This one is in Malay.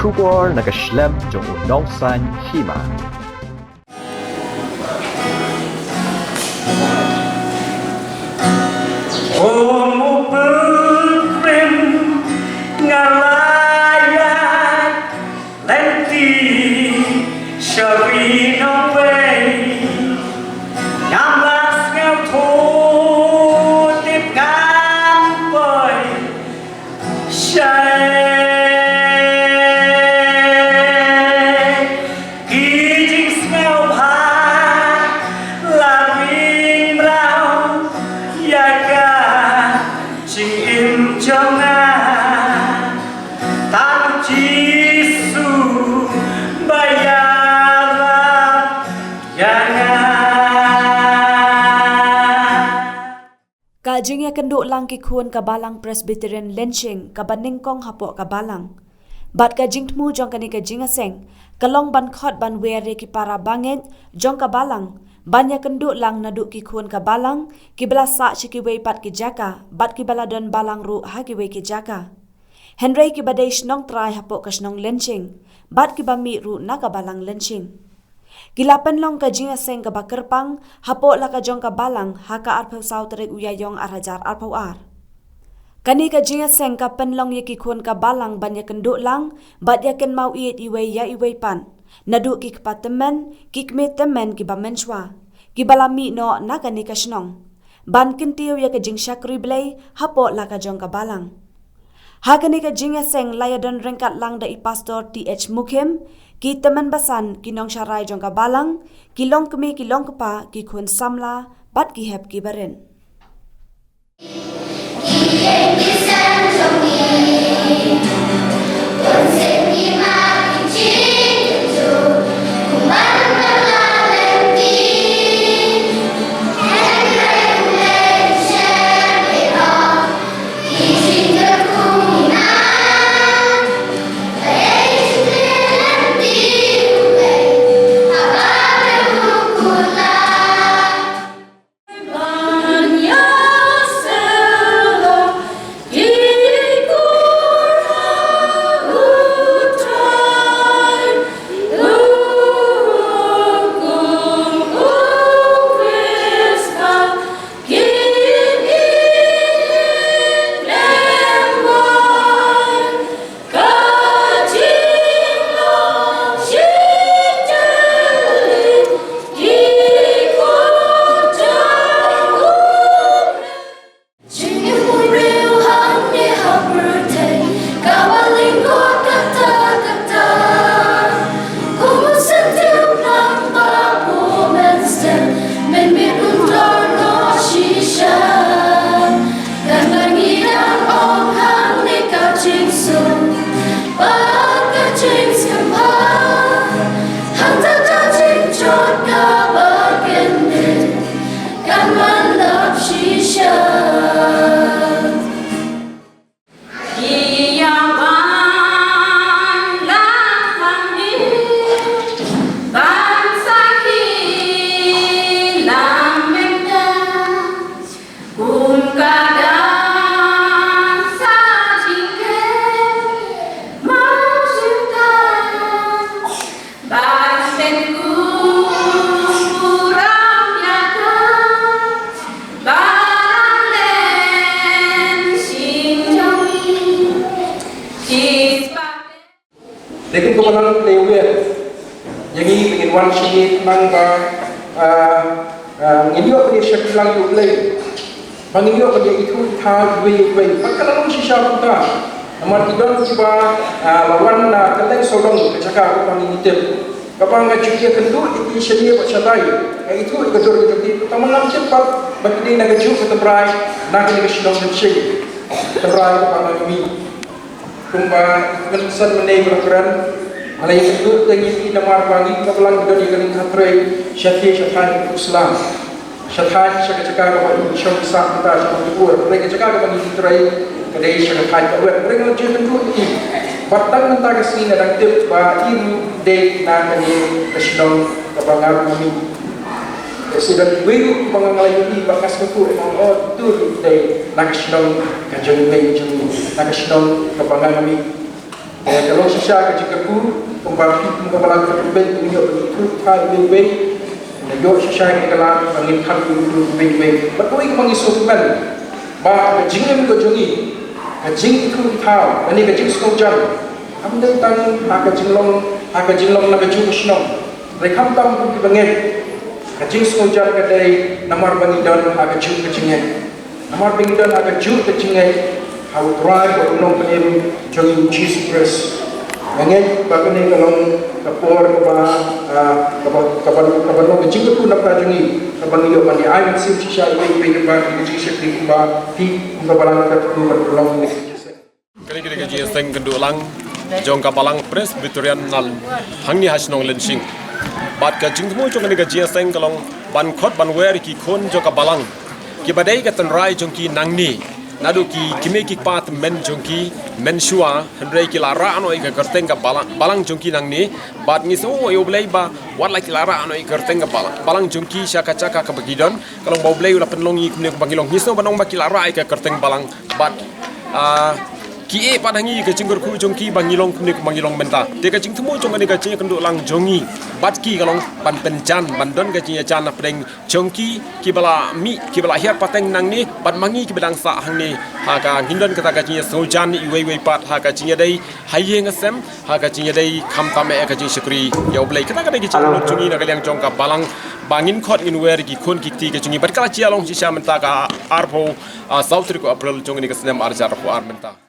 Shubor nakaslem jong unongsan hima. Kajing ya kenduk lang kikuan kabalang Presbyterian Lenching kabaningkong hapok kabalang. Bat kajing temu jong kani kajing aseng, kalong ban khot ban were ki para bangit jong kabalang. Ban ya kenduk lang naduk kikuan kabalang, kibala sa chikiwei pat ki jaka, bat kibala don balang ru ha kiwei ki jaka. Henry kibadai shnong try hapok kashnong Lenching, bat kibami ru na kabalang Lenching. Gilapan long kajing aseng ka bakerpang, hapo la kajong kabalang, haka arpaw saw tarik uyayong arajar arpaw ar. Kani kajing aseng ka penlong yaki kun kabalang banyak kenduk lang, bat yakin mau iit iway ya iway pan. Naduk ki kepa temen, ki kme temen ki ba menchwa. Ki balami no na kani kasnong. Ban kintiw ya kajing syakri blay, hapo la kajong kabalang. Hakani kajing aseng layadon rengkat lang da pastor T.H. Mukim, ki teman basan kinong syarai jong kabalang, kilong kemi kilong kepa ki kun samla bat ki hep ki beren. Lekin kebenaran lewat, yang ini pengen wan sini nang ba, ngidiok pada syakil lang yuk leh, bangidiok pada itu thal wei, pakalan sisa kita, amat tidak cuba lawan keleng solong kecakar orang ini tep, kapang ngajukia kendul itu sedia bercatai, itu kedor itu, taman lam cepat, bagi dia nak juk ketebrai, nak ini kesidong kecil, ketebrai kapang kami. Kumpa kesan menai berperan alai itu tengi damar bagi kabelang dari kening katrai syati syatan Islam syatan syaka kepada syam sah kita syam kur mereka cakap kepada katrai kedai syatan kawat mereka jadi tentu ini batang mentah kesini dan tip ba iru date na kani kesidong kabangar kami sudah wiru pengangalai ini bakas keku emang tu day na kesidong kajeng day jeng na kesidong kabangar kami kalau sisa ke jikaku pembangkit pembalang terbaik menyok itu thai wei menyok sisa ke kelang angin kan itu wei betul itu mengisupkan bah jingem ke jongi jing itu thau ini ke jing sojang amdai tang haka jinglong na ke jung snong rekam tam ku bangen ke jing sojang ke dai namar bangidan haka jung ke jingem namar bangidan haka jung ke jingem how drive or long penim jongi Jesus Christ ngangen bagane kalong kapor kaban ke jing ku nak jongi kaban yo mandi ai sim sisa wei ba ke jing sekri ba ti balang ka tu berlong ni kali ke jing seng kendu lang jong kabalang Presbyterian nal hangni hasnong lensing bat ka jing tmu jong ke jing seng kalong ban khot ban wer ki khon jong kabalang ki badai ka tan rai jong ki nangni nadu ki kime ki pat men jong ki men shua hendrai ki lara ano ka kerteng ka balang jong ki nangni bat ngi so yo blai ba wat la ki lara ano ka kerteng ka balang jong ki shaka chaka ka bagidon kalong bau blai la penlongi kumne ko bangilong ngi so banong ba ki lara ka kerteng balang bat ki padangi ke cinggur ku jongki bangilong kumni bangilong benta de ka jing temu jong ni ka cing kenduk lang jongi bat ki kalong ban pencan bandon ka cing chan apdeng jongki ki bala mi ki bala hiar pateng nang ni bat mangi ki bedang sa hang ni ha ka hindon ka cing sojan i wei pat ha ka cing dai haye ngasem ha ka cing dai kham tame ka cing syukri ya blai ka ka dai ki cing jongi na ka liang jong ka balang bangin khot ngin wer ki khon ki ti ka cing bat kala chia long si sha menta ka arpo south ko april jong ni ka snem arjar ko ar menta